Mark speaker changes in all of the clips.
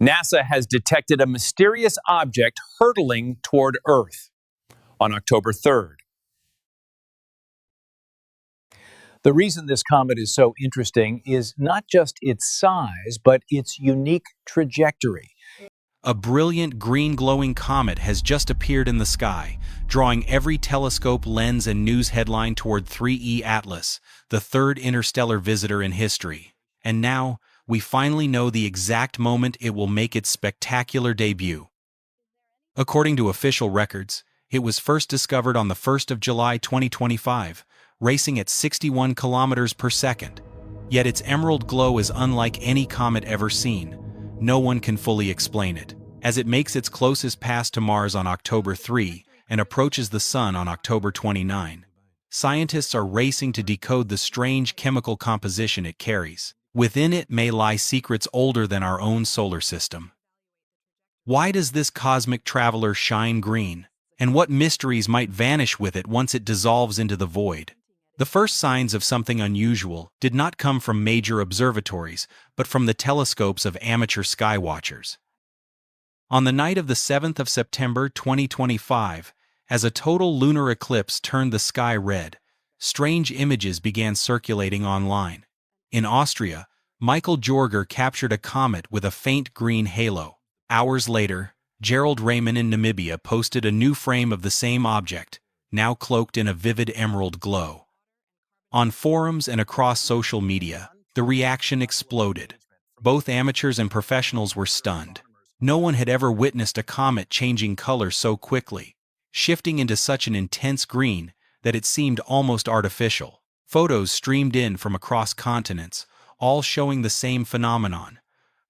Speaker 1: NASA has detected a mysterious object hurtling toward Earth on October 3rd.
Speaker 2: The reason this comet is so interesting is not just its size, but its unique trajectory.
Speaker 3: A brilliant green glowing comet has just appeared in the sky, drawing every telescope, lens, and news headline toward 3IAtlas, the third interstellar visitor in history. And now, we finally know the exact moment it will make its spectacular debut. According to official records, it was first discovered on the 1st of July 2025, racing at 61 kilometers per second. Yet its emerald glow is unlike any comet ever seen. No one can fully explain it, as it makes its closest pass to Mars on October 3 and approaches the Sun on October 29. Scientists are racing to decode the strange chemical composition it carries. Within it may lie secrets older than our own solar system. Why does this cosmic traveler shine green? And what mysteries might vanish with it once it dissolves into the void? The first signs of something unusual did not come from major observatories, but from the telescopes of amateur skywatchers. On the night of the 7th of September 2025, as a total lunar eclipse turned the sky red, strange images began circulating online. In Austria, Michael Jorger captured a comet with a faint green halo. Hours later, Gerald Raymond in Namibia posted a new frame of the same object, now cloaked in a vivid emerald glow. On forums and across social media, the reaction exploded. Both amateurs and professionals were stunned. No one had ever witnessed a comet changing color so quickly, shifting into such an intense green that it seemed almost artificial. Photos streamed in from across continents, all showing the same phenomenon.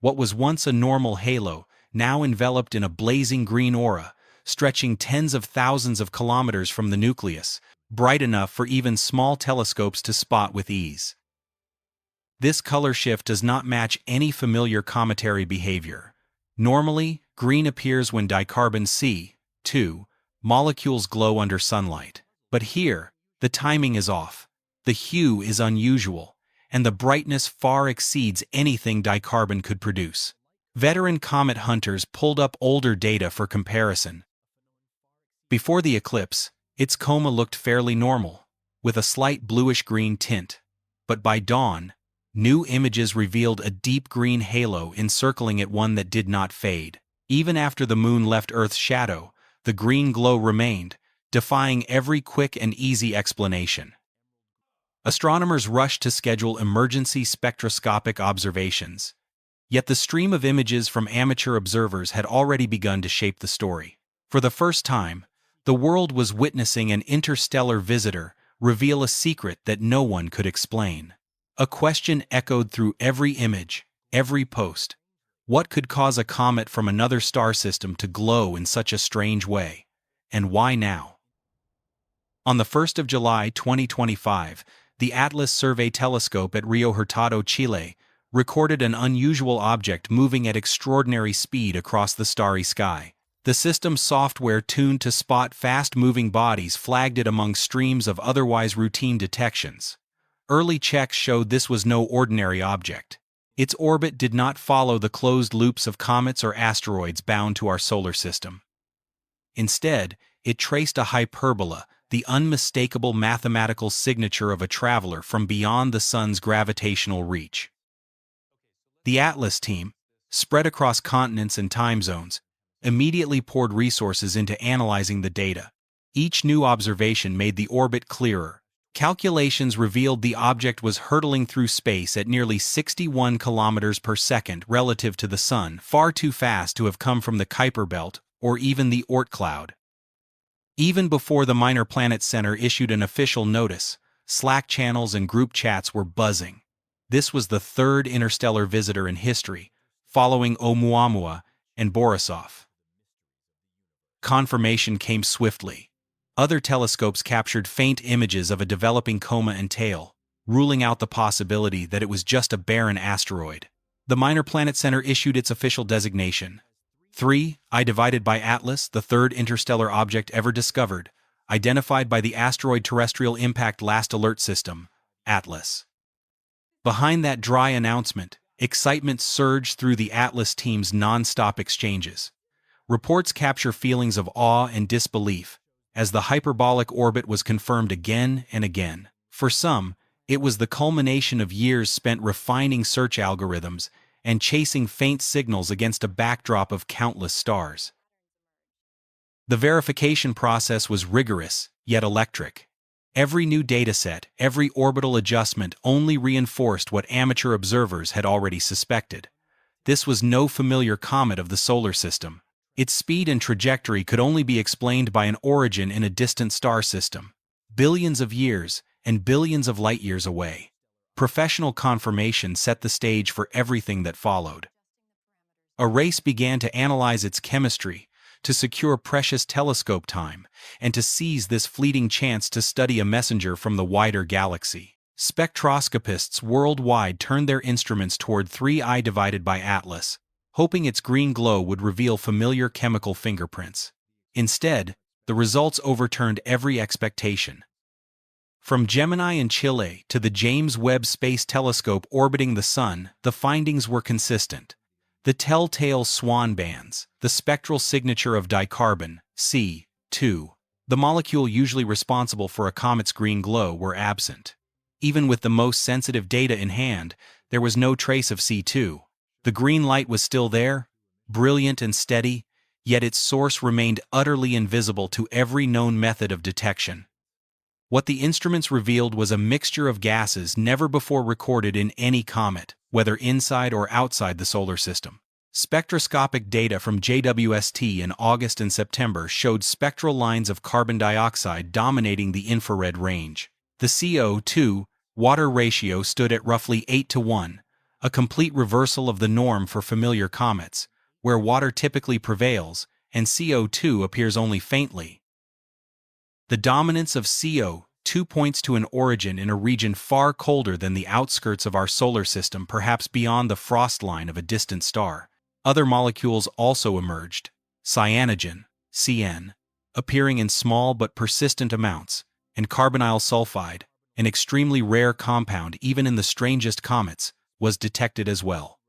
Speaker 3: What was once a normal halo, now enveloped in a blazing green aura, stretching tens of thousands of kilometers from the nucleus, bright enough for even small telescopes to spot with ease. This color shift does not match any familiar cometary behavior. Normally, green appears when dicarbon C(2) molecules glow under sunlight. But here, the timing is off. The hue is unusual, and the brightness far exceeds anything dicarbon could produce. Veteran comet hunters pulled up older data for comparison. Before the eclipse, its coma looked fairly normal, with a slight bluish-green tint. But by dawn, new images revealed a deep green halo encircling it, one that did not fade. Even after the moon left Earth's shadow, the green glow remained, defying every quick and easy explanation. Astronomers rushed to schedule emergency spectroscopic observations. Yet the stream of images from amateur observers had already begun to shape the story. For the first time, the world was witnessing an interstellar visitor reveal a secret that no one could explain. A question echoed through every image, every post. What could cause a comet from another star system to glow in such a strange way? And why now? On the 1st of July 2025, the Atlas Survey Telescope at Rio Hurtado, Chile, recorded an unusual object moving at extraordinary speed across the starry sky. The system's software, tuned to spot fast-moving bodies, flagged it among streams of otherwise routine detections. Early checks showed this was no ordinary object. Its orbit did not follow the closed loops of comets or asteroids bound to our solar system. Instead, it traced a hyperbola, the unmistakable mathematical signature of a traveler from beyond the Sun's gravitational reach. The Atlas team, spread across continents and time zones, immediately poured resources into analyzing the data. Each new observation made the orbit clearer. Calculations revealed the object was hurtling through space at nearly 61 kilometers per second relative to the Sun, far too fast to have come from the Kuiper Belt or even the Oort cloud. Even before the Minor Planet Center issued an official notice, Slack channels and group chats were buzzing. This was the third interstellar visitor in history, following Oumuamua and Borisov. Confirmation came swiftly. Other telescopes captured faint images of a developing coma and tail, ruling out the possibility that it was just a barren asteroid. The Minor Planet Center issued its official designation. 3IAtlas, the third interstellar object ever discovered, identified by the Asteroid Terrestrial Impact Last Alert System, ATLAS. Behind that dry announcement, Excitement surged through the Atlas team's non-stop exchanges. Reports capture feelings of awe and disbelief, as the hyperbolic orbit was confirmed again and again. For some, it was the culmination of years spent refining search algorithms and chasing faint signals against a backdrop of countless stars. The verification process was rigorous, yet electric. Every new dataset, every orbital adjustment only reinforced what amateur observers had already suspected. This was no familiar comet of the solar system. Its speed and trajectory could only be explained by an origin in a distant star system, billions of years and billions of light-years away. Professional confirmation set the stage for everything that followed. A race began to analyze its chemistry, to secure precious telescope time, and to seize this fleeting chance to study a messenger from the wider galaxy. Spectroscopists worldwide turned their instruments toward 3I/Atlas, hoping its green glow would reveal familiar chemical fingerprints. Instead, the results overturned every expectation. From Gemini in Chile to the James Webb Space Telescope orbiting the Sun, the findings were consistent. The telltale swan bands, the spectral signature of dicarbon, C2, the molecule usually responsible for a comet's green glow, were absent. Even with the most sensitive data in hand, there was no trace of C2. The green light was still there, brilliant and steady, yet its source remained utterly invisible to every known method of detection. What the instruments revealed was a mixture of gases never before recorded in any comet, whether inside or outside the solar system. Spectroscopic data from JWST in August and September showed spectral lines of carbon dioxide dominating the infrared range. The CO2-water ratio stood at roughly 8:1, a complete reversal of the norm for familiar comets, where water typically prevails and CO2 appears only faintly. The dominance of CO2 points to an origin in a region far colder than the outskirts of our solar system, perhaps beyond the frost line of a distant star. Other molecules also emerged, cyanogen, CN, appearing in small but persistent amounts, and carbonyl sulfide, an extremely rare compound even in the strangest comets, was detected as well.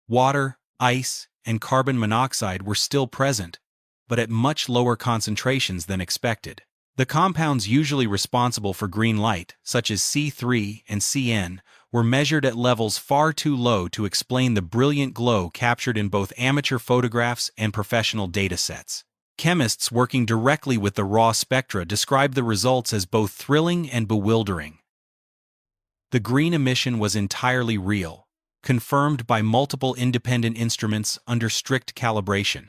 Speaker 3: Water, ice, and carbon monoxide were still present, but at much lower concentrations than expected. The compounds usually responsible for green light, such as C3 and CN, were measured at levels far too low to explain the brilliant glow captured in both amateur photographs and professional datasets. Chemists working directly with the raw spectra described the results as both thrilling and bewildering. The green emission was entirely real, confirmed by multiple independent instruments under strict calibration.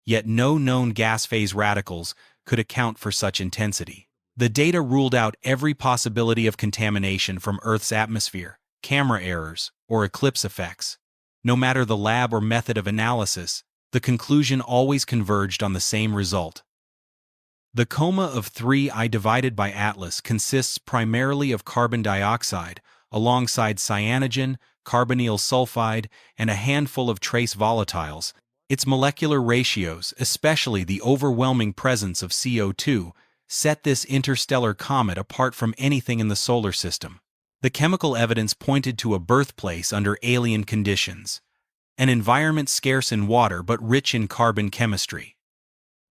Speaker 3: Yet no known gas phase radicals could account for such intensity. The data ruled out every possibility of contamination from Earth's atmosphere, camera errors, or eclipse effects. No matter the lab or method of analysis, the conclusion always converged on the same result. The coma of 3I/Atlas consists primarily of carbon dioxide, alongside cyanogen, carbonyl sulfide, and a handful of trace volatiles. Its molecular ratios, especially the overwhelming presence of CO2, set this interstellar comet apart from anything in the solar system. The chemical evidence pointed to a birthplace under alien conditions, an environment scarce in water but rich in carbon chemistry.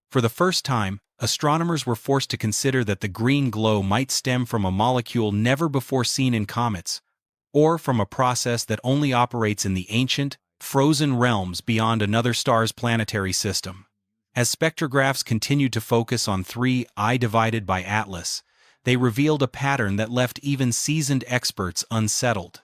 Speaker 3: For the first time, astronomers were forced to consider that the green glow might stem from a molecule never before seen in comets, or from a process that only operates in the ancient, frozen realms beyond another star's planetary system. As spectrographs continued to focus on 3I/Atlas, they revealed a pattern that left even seasoned experts unsettled.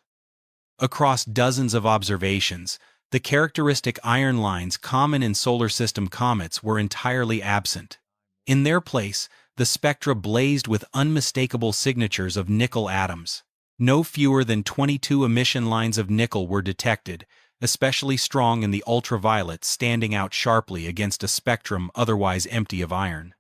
Speaker 3: Across dozens of observations, the characteristic iron lines common in solar system comets were entirely absent. In their place, the spectra blazed with unmistakable signatures of nickel atoms. No fewer than 22 emission lines of nickel were detected, especially strong in the ultraviolet, standing out sharply against a spectrum otherwise empty of iron.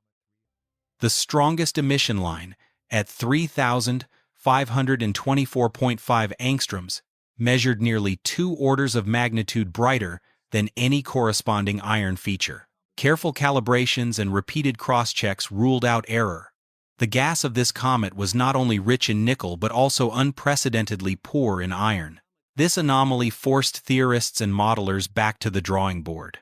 Speaker 3: The strongest emission line, at 3,524.5 angstroms, measured nearly 2 orders of magnitude brighter than any corresponding iron feature. Careful calibrations and repeated cross-checks ruled out error. The gas of this comet was not only rich in nickel but also unprecedentedly poor in iron. This anomaly forced theorists and modelers back to the drawing board.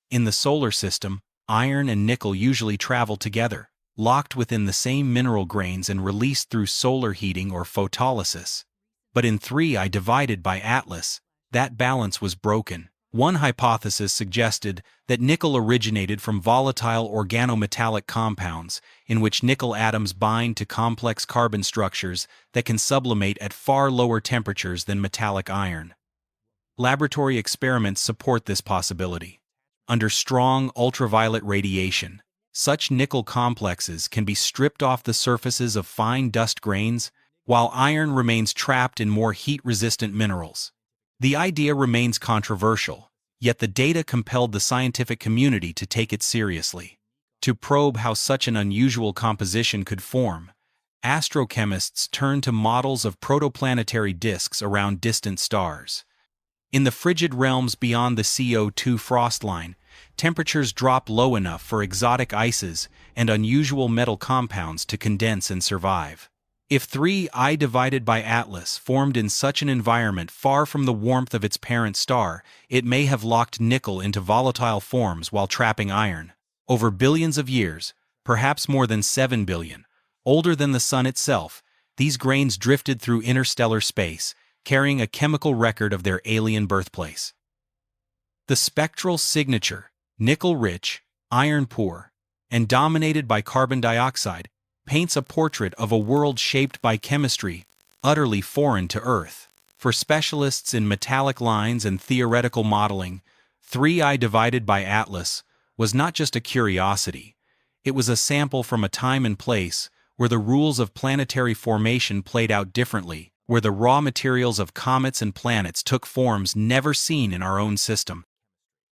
Speaker 3: In the solar system, iron and nickel usually travel together, locked within the same mineral grains and released through solar heating or photolysis. But in 3I divided by Atlas, that balance was broken. One hypothesis suggested that nickel originated from volatile organometallic compounds in which nickel atoms bind to complex carbon structures that can sublimate at far lower temperatures than metallic iron. Laboratory experiments support this possibility. Under strong ultraviolet radiation, such nickel complexes can be stripped off the surfaces of fine dust grains, while iron remains trapped in more heat-resistant minerals. The idea remains controversial, yet the data compelled the scientific community to take it seriously. To probe how such an unusual composition could form, astrochemists turned to models of protoplanetary disks around distant stars. In the frigid realms beyond the CO2 frost line, temperatures drop low enough for exotic ices and unusual metal compounds to condense and survive. If 3I divided by Atlas formed in such an environment far from the warmth of its parent star, it may have locked nickel into volatile forms while trapping iron. Over billions of years, perhaps more than 7 billion, older than the Sun itself, these grains drifted through interstellar space, carrying a chemical record of their alien birthplace. The spectral signature, nickel-rich, iron-poor, and dominated by carbon dioxide, paints a portrait of a world shaped by chemistry utterly foreign to Earth. For specialists in metallic lines and theoretical modeling, 3I divided by Atlas was not just a curiosity, it was a sample from a time and place where the rules of planetary formation played out differently, where the raw materials of comets and planets took forms never seen in our own system.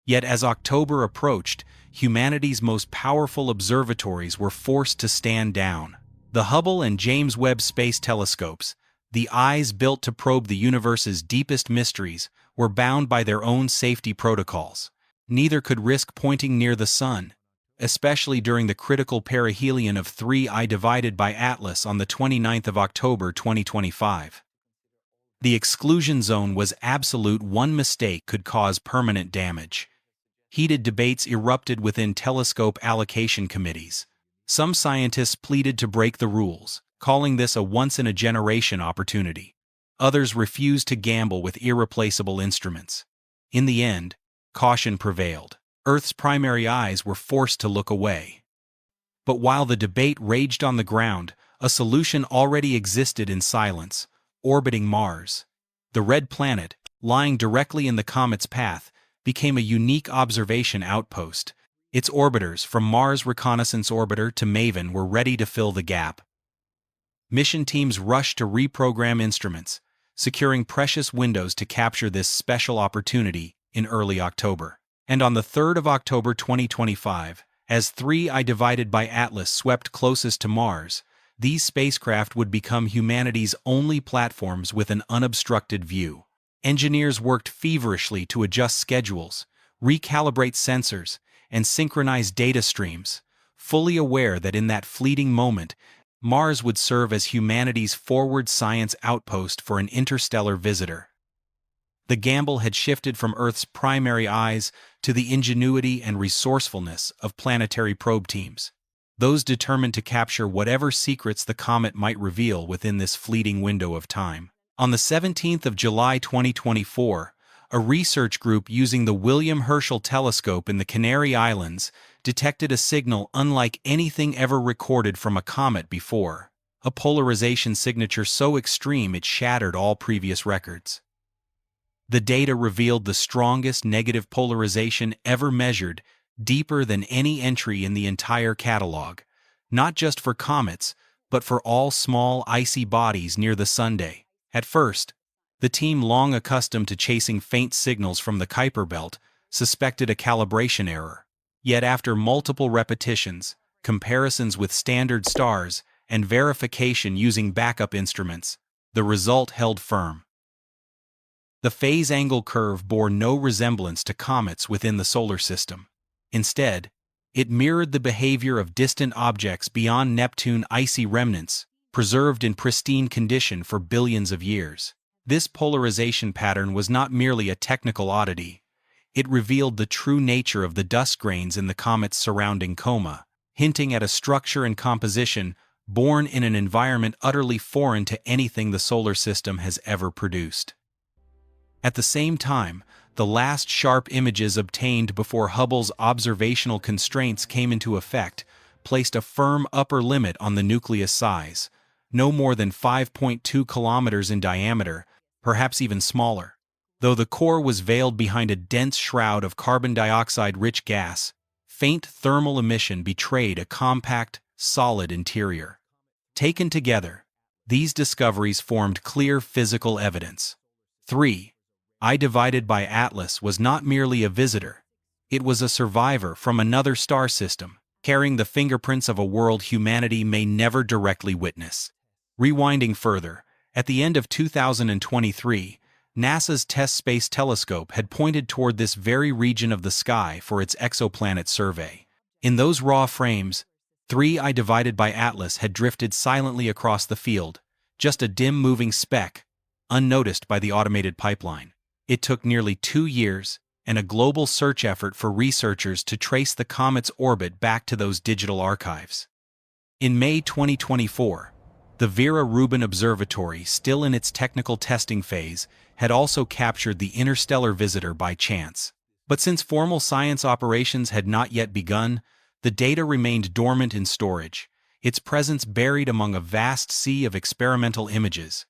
Speaker 3: Yet as October approached, humanity's most powerful observatories were forced to stand down. The Hubble and James Webb Space Telescopes, the eyes built to probe the universe's deepest mysteries, were bound by their own safety protocols. Neither could risk pointing near the Sun, especially during the critical perihelion of 3I divided by Atlas on the 29th of October 2025. The exclusion zone was absolute. One mistake could cause permanent damage. Heated debates erupted within telescope allocation committees. Some scientists pleaded to break the rules, calling this a once-in-a-generation opportunity. Others refused to gamble with irreplaceable instruments. In the end, caution prevailed. Earth's primary eyes were forced to look away. But while the debate raged on the ground, a solution already existed in silence: orbiting Mars. The red planet, lying directly in the comet's path, became a unique observation outpost. Its orbiters, from Mars Reconnaissance Orbiter to MAVEN, were ready to fill the gap. Mission teams rushed to reprogram instruments, securing precious windows to capture this special opportunity in early October. And on the 3rd of October 2025, as 3I divided by Atlas swept closest to Mars, these spacecraft would become humanity's only platforms with an unobstructed view. Engineers worked feverishly to adjust schedules, recalibrate sensors, and synchronize data streams, fully aware that in that fleeting moment, Mars would serve as humanity's forward science outpost for an interstellar visitor. The gamble had shifted from Earth's primary eyes to the ingenuity and resourcefulness of planetary probe teams, those determined to capture whatever secrets the comet might reveal within this fleeting window of time. On the 17th of July 2024, a research group using the William Herschel telescope in the Canary Islands detected a signal unlike anything ever recorded from a comet before, a polarization signature so extreme it shattered all previous records. The data revealed the strongest negative polarization ever measured, deeper than any entry in the entire catalog, not just for comets, but for all small icy bodies near the Sunday. At first, the team, long accustomed to chasing faint signals from the Kuiper belt, suspected a calibration error. Yet after multiple repetitions, comparisons with standard stars, and verification using backup instruments, the result held firm. The phase angle curve bore no resemblance to comets within the solar system. Instead, it mirrored the behavior of distant objects beyond Neptune, icy remnants, preserved in pristine condition for billions of years. This polarization pattern was not merely a technical oddity. It revealed the true nature of the dust grains in the comet's surrounding coma, hinting at a structure and composition born in an environment utterly foreign to anything the solar system has ever produced. At the same time, the last sharp images obtained before Hubble's observational constraints came into effect placed a firm upper limit on the nucleus size, no more than 5.2 kilometers in diameter, perhaps even smaller. Though the core was veiled behind a dense shroud of carbon dioxide-rich gas, faint thermal emission betrayed a compact, solid interior. Taken together, these discoveries formed clear physical evidence. 3IAtlas was not merely a visitor. It was a survivor from another star system, carrying the fingerprints of a world humanity may never directly witness. Rewinding further, at the end of 2023, NASA's TESS Space Telescope had pointed toward this very region of the sky for its exoplanet survey. In those raw frames, 3IAtlas had drifted silently across the field, just a dim moving speck, unnoticed by the automated pipeline. It took nearly 2 years and a global search effort for researchers to trace the comet's orbit back to those digital archives. In May 2024, the Vera Rubin Observatory, still in its technical testing phase, had also captured the interstellar visitor by chance. But since formal science operations had not yet begun, the data remained dormant in storage, its presence buried among a vast sea of experimental images.